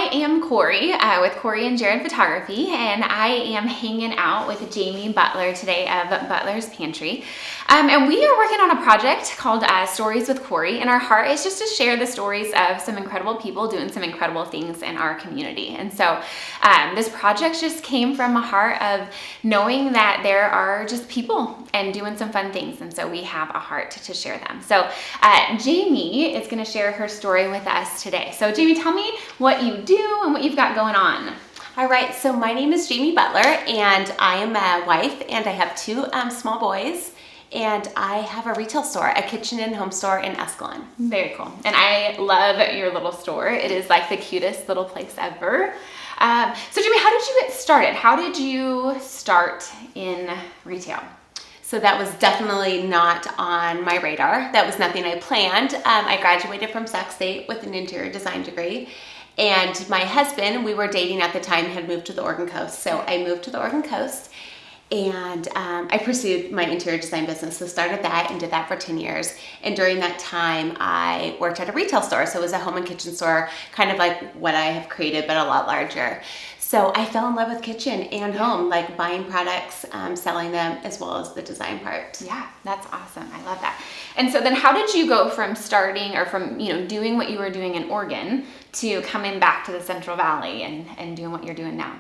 I am Kori with Kori and Jared Photography, and I am hanging out with Jamie Butler today of BUTLER'S Pantry. And we are working on a project called Stories with Kori, and our heart is just to share the stories of some incredible people doing some incredible things in our community. And so this project just came from a heart of knowing that there are just people and doing some fun things, and so we have a heart to share them. So Jamie is going to share her story with us today. So Jamie, tell me what you do and what you've got going on. All right, so my name is Jamie Butler, and I am a wife, and I have two small boys, and I have a retail store, a kitchen and home store in ESCALON'S. Very cool. And I love your little store. It is like the cutest little place ever. So Jamie, how did you get started? How did you start in retail? So that was definitely not on my radar. That was nothing I planned. I graduated from Sac State with an interior design degree. And my husband, we were dating at the time, had moved to the Oregon coast. So I moved to the Oregon coast, and I pursued my interior design business. So started that and did that for 10 years. And during that time, I worked at a retail store. So it was a home and kitchen store, kind of like what I have created, but a lot larger. So I fell in love with kitchen and home, like buying products, selling them, as well as the design part. Yeah, that's awesome. I love that. And so then how did you go from starting or from, doing what you were doing in Oregon to coming back to the Central Valley and doing what you're doing now?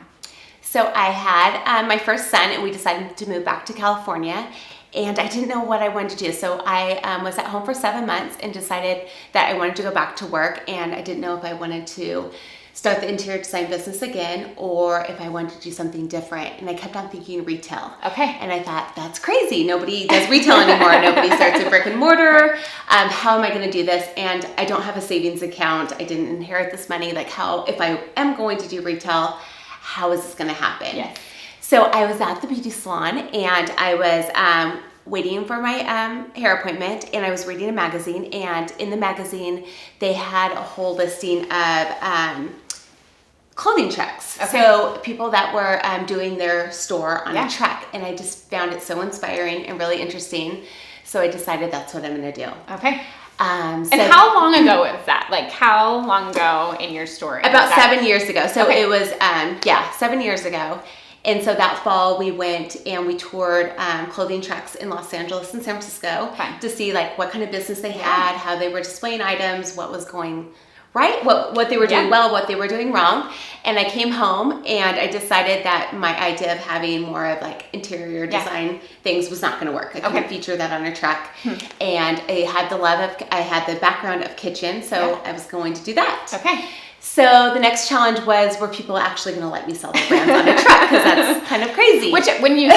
So I had my first son, and we decided to move back to California, and I didn't know what I wanted to do. So I was at home for 7 months and decided that I wanted to go back to work, and I didn't know if I wanted to start the interior design business again or if I wanted to do something different. And I kept on thinking retail. Okay. And I thought, that's crazy. Nobody does retail anymore. Nobody starts a brick and mortar. How am I going to do this? And I don't have a savings account. I didn't inherit this money. Like, how, if I am going to do retail, how is this going to happen? Yes. So I was at the beauty salon, and I was waiting for my hair appointment, and I was reading a magazine, and in the magazine they had a whole listing of clothing trucks. Okay. So people that were doing their store on a truck, and I just found it so inspiring and really interesting. So I decided that's what I'm going to do. Okay. And how long ago was that? Like, how long ago in your story? About 7 years ago. So it was 7 years ago. And so that fall we went and we toured clothing trucks in Los Angeles and San Francisco to see like what kind of business they had, how they were displaying items, what was going right, what they were doing well, what they were doing wrong. And I came home and I decided that my idea of having more of like interior design things was not going to work. I couldn't feature that on a truck. And I had the background of kitchen, so I was going to do that. Okay. So the next challenge was, were people actually going to let me sell their brands on a truck? Because that's kind of crazy. Which when you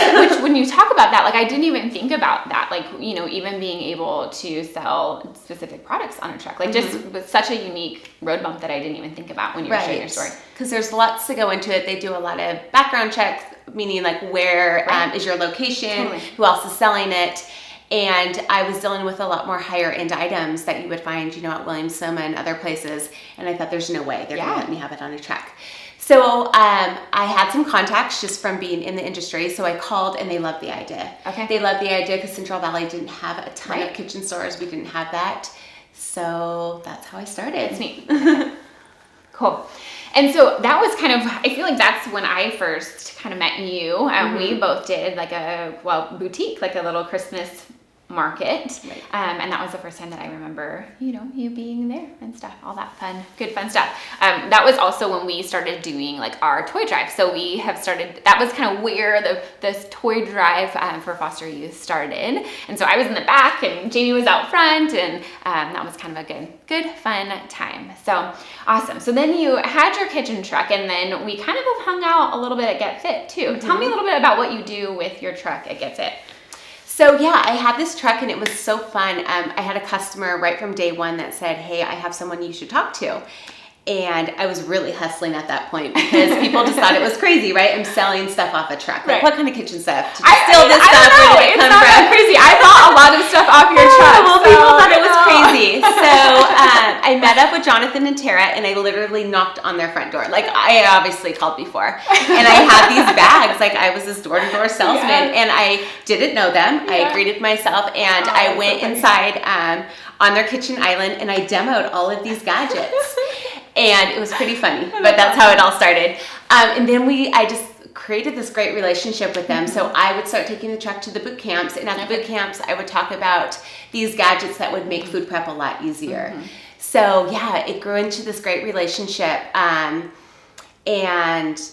talk about that, like I didn't even think about that. Like, even being able to sell specific products on a truck, like just was such a unique road bump that I didn't even think about when you were sharing your story. Because there's lots to go into it. They do a lot of background checks, meaning like where is your location, who else is selling it. And I was dealing with a lot more higher end items that you would find, at Williams-Sonoma and other places. And I thought, there's no way they're going to let me have it on a truck. So I had some contacts just from being in the industry. So I called, and they loved the idea. Okay. They loved the idea because Central Valley didn't have a ton of kitchen stores. We didn't have that. So that's how I started. That's neat. Cool. And so that was kind of, I feel like that's when I first kind of met you. We both did like a boutique, like a little Christmas market. And that was the first time that I remember, you being there and stuff, all that good fun stuff. That was also when we started doing like our toy drive. So we have started, that was kind of where this toy drive for foster youth started. And so I was in the back and Jamie was out front, and that was kind of a good fun time. So awesome. So then you had your kitchen truck, and then we kind of have hung out a little bit at Get Fit too. Tell me a little bit about what you do with your truck at Get Fit. So I had this truck, and it was so fun. I had a customer right from day one that said, hey, I have someone you should talk to. And I was really hustling at that point because people just thought it was crazy, right? I'm selling stuff off a truck. Like, what kind of kitchen stuff? Did you steal this stuff? Where did it come from? It's not crazy. I bought a lot of stuff off your truck. Well, people thought it was crazy. So I met up with Jonathan and Tara, and I literally knocked on their front door. Like, I had obviously called before. And I had these bags. Like, I was this door-to-door salesman, and I didn't know them. I greeted myself, and I went inside on their kitchen island, and I demoed all of these gadgets. And it was pretty funny, but that's how it all started. And then I just created this great relationship with them. So I would start taking the truck to the boot camps, and at the boot camps, I would talk about these gadgets that would make food prep a lot easier. So yeah, it grew into this great relationship. And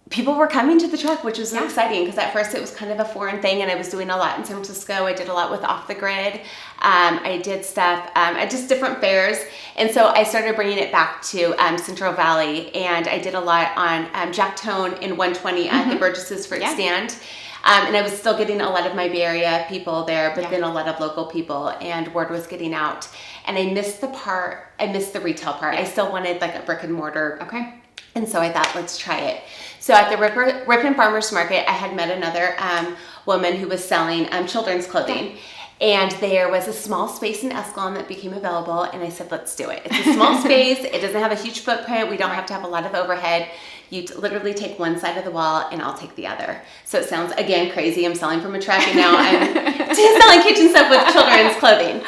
people were coming to the truck, which was exciting because at first it was kind of a foreign thing, and I was doing a lot in San Francisco. I did a lot with Off the Grid. I did stuff at just different fairs. And so I started bringing it back to Central Valley, and I did a lot on Jack Tone in 120 at the Burgess's fruit stand. And I was still getting a lot of my Bay Area people there, but then a lot of local people, and word was getting out. And I missed the retail part. I still wanted like a brick and mortar. Okay. And so I thought, let's try it. So at the Ripon Farmers Market, I had met another woman who was selling children's clothing. And there was a small space in Escalon that became available, and I said, let's do it. It's a small space. It doesn't have a huge footprint. We don't have to have a lot of overhead. You literally take one side of the wall, and I'll take the other. So it sounds, again, crazy. I'm selling from a truck, and now I'm selling kitchen stuff with children's clothing.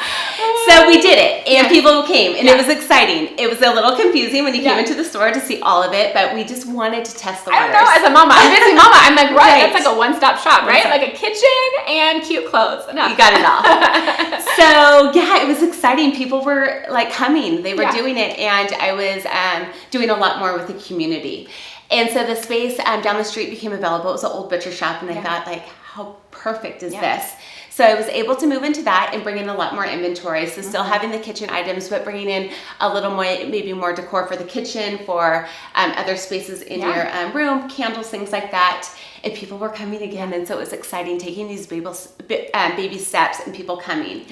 So we did it, and people came, and it was exciting. It was a little confusing when you came into the store to see all of it, but we just wanted to test the waters. I don't know, as a mama, I'm busy mama. I'm like, that's like a one-stop shop, right? Like a kitchen and cute clothes. No. You got it all. So yeah, it was exciting. People were like coming, they were doing it, and I was doing a lot more with the community. And so the space down the street became available. It was an old butcher shop, and I thought, like, how perfect is this? So I was able to move into that and bring in a lot more inventory. So still having the kitchen items, but bringing in a little more, maybe more decor for the kitchen, for other spaces in your room, candles, things like that. And people were coming again, and so it was exciting taking these baby steps and people coming.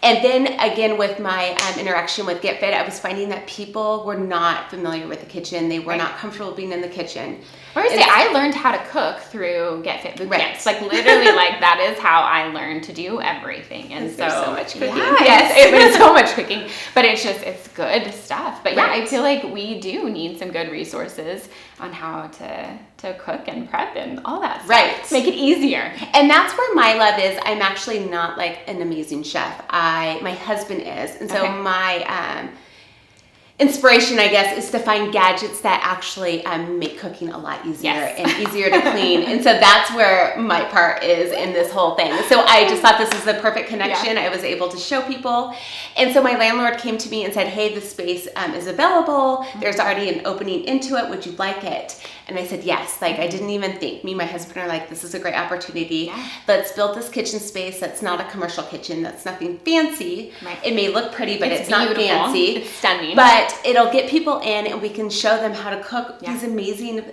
And then again, with my interaction with Get Fit, I was finding that people were not familiar with the kitchen. They were not comfortable being in the kitchen. I learned how to cook through Get Fit boot camps. Like literally, like that is how I learned to do everything. And so much cooking. Yes, it was so much cooking, but it's good stuff. But yeah, I feel like we do need some good resources on how to cook and prep and all that stuff. Make it easier. And that's where my love is. I'm actually not like an amazing chef. My husband is. And so my inspiration, I guess, is to find gadgets that actually make cooking a lot easier and easier to clean. And so that's where my part is in this whole thing. So I just thought this is the perfect connection. I was able to show people. And so my landlord came to me and said, hey, this space is available. There's already an opening into it. Would you like it? And I said, yes. Like, I didn't even think. Me and my husband are like, this is a great opportunity. Let's build this kitchen space that's not a commercial kitchen. That's nothing fancy. It may look pretty, but it's not fancy. It's stunning. But it'll get people in, and we can show them how to cook these amazing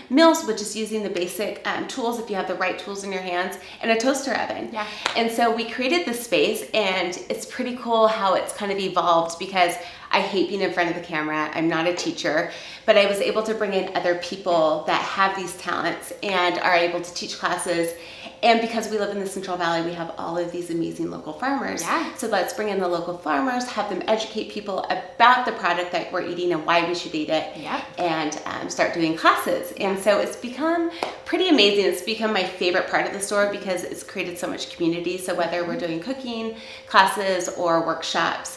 meals with just using the basic tools, if you have the right tools in your hands, and a toaster oven. And so we created this space, and it's pretty cool how it's kind of evolved, because I hate being in front of the camera. I'm not a teacher, but I was able to bring in other people that have these talents and are able to teach classes. And because we live in the Central Valley, we have all of these amazing local farmers. So let's bring in the local farmers, have them educate people about the product that we're eating and why we should eat it, and start doing classes. And so it's become pretty amazing. It's become my favorite part of the store because it's created so much community. So whether we're doing cooking classes or workshops,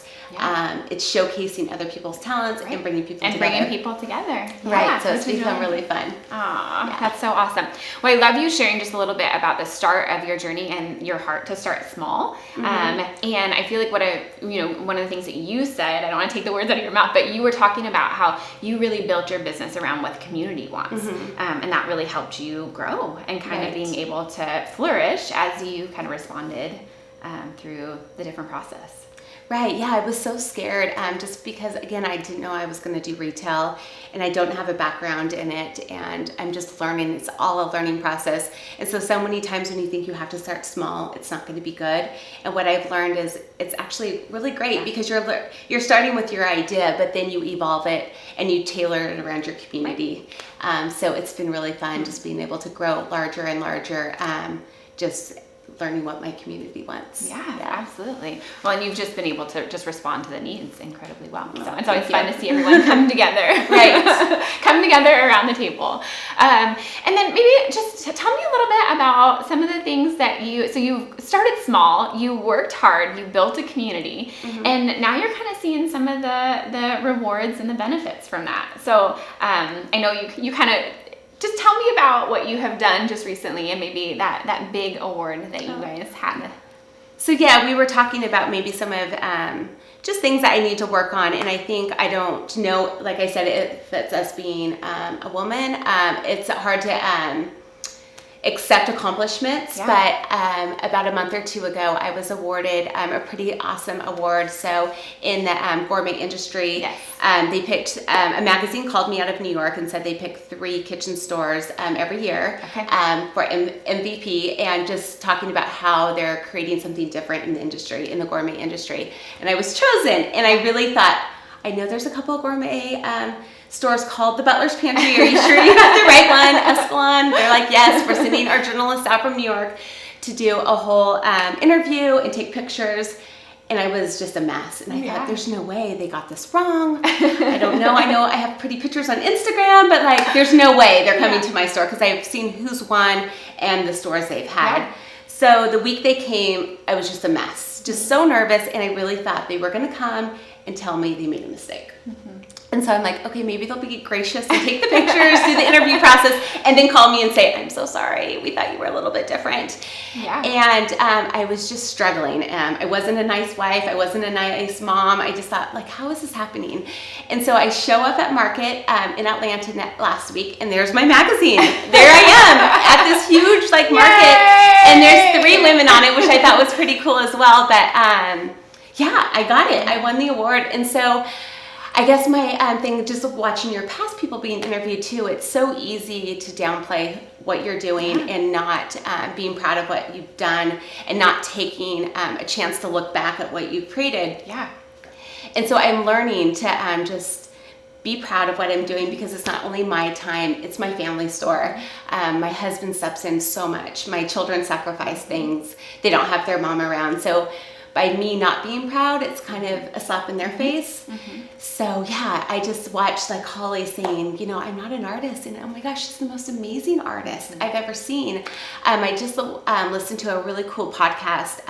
it's showcasing other people's talents and bringing people together. And bringing people together. So it's become really fun. That's so awesome. Well, I love you sharing just a little bit about the start of your journey and your heart to start small. And I feel like one of the things that you said, I don't want to take the words out of your mouth, but you were talking about how you really built your business around what the community wants. And that really helped you grow and kind of being able to flourish as you kind of responded through the different process. I was so scared just because, again, I didn't know I was going to do retail, and I don't have a background in it, and I'm just learning. It's all a learning process. And so many times when you think you have to start small, it's not going to be good. And what I've learned is it's actually really great because you're starting with your idea, but then you evolve it and you tailor it around your community. So it's been really fun just being able to grow larger and larger, just learning what my community wants. Yeah, absolutely. Well, and you've just been able to just respond to the needs incredibly well. So it's always fun to see everyone come together. Right. Come together around the table. And then maybe just tell me a little bit about some of the things that you started small, you worked hard, you built a community, and now you're kind of seeing some of the rewards and the benefits from that. So I know you kind of, just tell me about what you have done just recently and maybe that big award that you guys had. So yeah, we were talking about maybe some of just things that I need to work on, and I think I don't know, like I said, if it's us being a woman, it's hard to accept accomplishments, but about a month or two ago, I was awarded a pretty awesome award. So in the gourmet industry, they picked, a magazine called me out of New York and said they pick 3 kitchen stores every year for MVP, and just talking about how they're creating something different in the industry, in the gourmet industry. And I was chosen, and I really thought, I know there's a couple of gourmet stores called the BUTLER'S Pantry. Are you sure you have the right one? ESCALON'S. They're like, yes, we're sending our journalists out from New York to do a whole interview and take pictures. And I was just a mess. And I thought, there's no way they got this wrong. I don't know. I know I have pretty pictures on Instagram, but like, there's no way they're coming to my store, because I've seen who's won and the stores they've had. So the week they came, I was just a mess, just so nervous. And I really thought they were going to come and tell me they made a mistake. And so I'm like, okay, maybe they'll be gracious and take the pictures, do the interview process, and then call me and say, I'm so sorry, we thought you were a little bit different. And I was just struggling. I wasn't a nice wife. I wasn't a nice mom. I just thought, like, how is this happening? And so I show up at market in Atlanta last week, and there's my magazine. There I am at this huge market, and there's 3 women on it, which I thought was pretty cool as well. But yeah, I got it. I won the award. And so I guess my thing, just watching your past people being interviewed too, it's so easy to downplay what you're doing and not being proud of what you've done, and not taking a chance to look back at what you've created. And so I'm learning to just be proud of what I'm doing, because it's not only my time, it's my family store. My husband steps in so much. My children sacrifice things. They don't have their mom around. So by me not being proud, it's kind of a slap in their face. So yeah, I just watched Holly saying, you know, I'm not an artist, and oh my gosh, she's the most amazing artist I've ever seen. I just listened to a really cool podcast,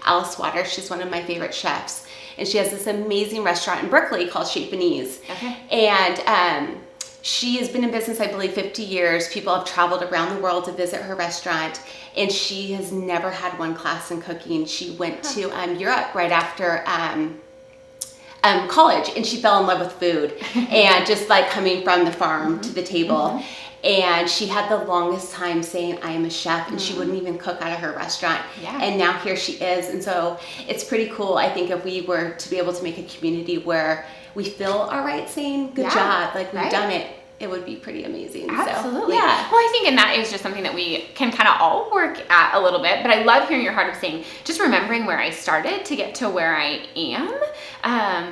Alice Waters, she's one of my favorite chefs, and she has this amazing restaurant in Berkeley called Shape and Ease. And she has been in business, I believe, 50 years. People have traveled around the world to visit her restaurant, and she has never had one class in cooking. She went to Europe right after college, and she fell in love with food and just coming from the farm to the table. And she had the longest time saying, I am a chef, and she wouldn't even cook out of her restaurant. And now here she is. And so it's pretty cool. I think if we were to be able to make a community where we feel all right saying, good job, we've done it, it would be pretty amazing. Absolutely. So, Well, I think, and that is just something that we can kind of all work at a little bit, but I love hearing your heart of saying, just remembering where I started to get to where I am,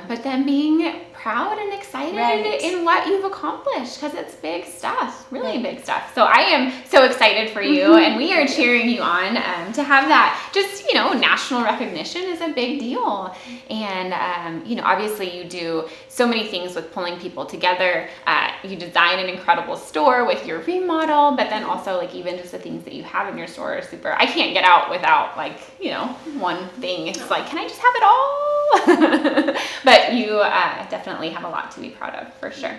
but then being proud and excited in what you've accomplished, because it's big stuff, really big stuff. So I am so excited for you, and we are cheering you on to have that. Just, you know, national recognition is a big deal. And, you know, obviously you do so many things with pulling people together. You design an incredible store with your remodel, but then also even just the things that you have in your store are super. I can't get out without you know, one thing. It's can I just have it all? But you definitely have a lot to be proud of, for sure.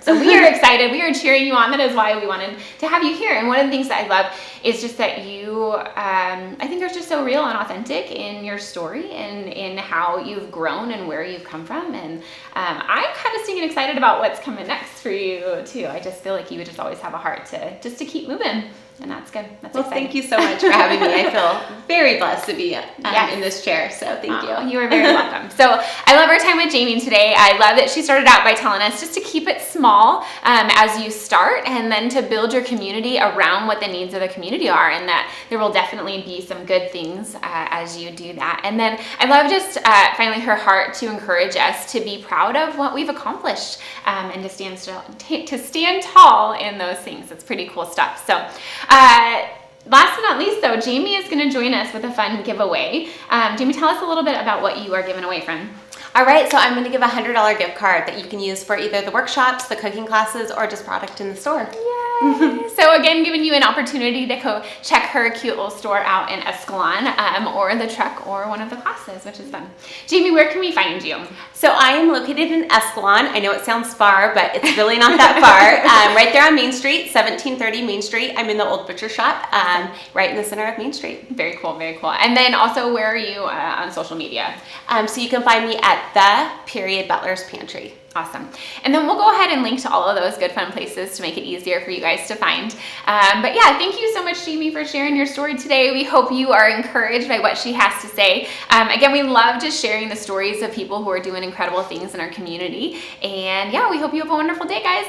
So we are excited. We are cheering you on. That is why we wanted to have you here. And one of the things that I love is just that you, I think you're just so real and authentic in your story and in how you've grown and where you've come from. And I'm kind of seeing excited about what's coming next for you too. I just feel like you would just always have a heart to keep moving. And that's good. That's exciting. Thank you so much for having me. I feel very blessed to be in this chair. So thank you. You are very welcome. So I love our time with Jamie today. I love that she started out by telling us just to keep it small as you start, and then to build your community around what the needs of the community are, and that there will definitely be some good things as you do that. And then I love just finally her heart to encourage us to be proud of what we've accomplished and to stand tall in those things. It's pretty cool stuff. So last but not least, though, Jamie is going to join us with a fun giveaway. Jamie, tell us a little bit about what you are giving away, friend. All right, so I'm going to give a $100 gift card that you can use for either the workshops, the cooking classes, or just product in the store. Yay! So again, giving you an opportunity to go check her cute little store out in Escalon, or the truck, or one of the classes, which is fun. Jamie, where can we find you? So I am located in Escalon. I know it sounds far, but it's really not that far. Right there on Main Street, 1730 Main Street. I'm in the old butcher shop, right in the center of Main Street. Very cool, very cool. And then also, where are you on social media? So you can find me at _BUTLER'S Pantry. Awesome. And then we'll go ahead and link to all of those good fun places to make it easier for you guys to find. But yeah, thank you so much, Jamie, for sharing your story today. We hope you are encouraged by what she has to say. Again, we love just sharing the stories of people who are doing incredible things in our community. And yeah, we hope you have a wonderful day, guys.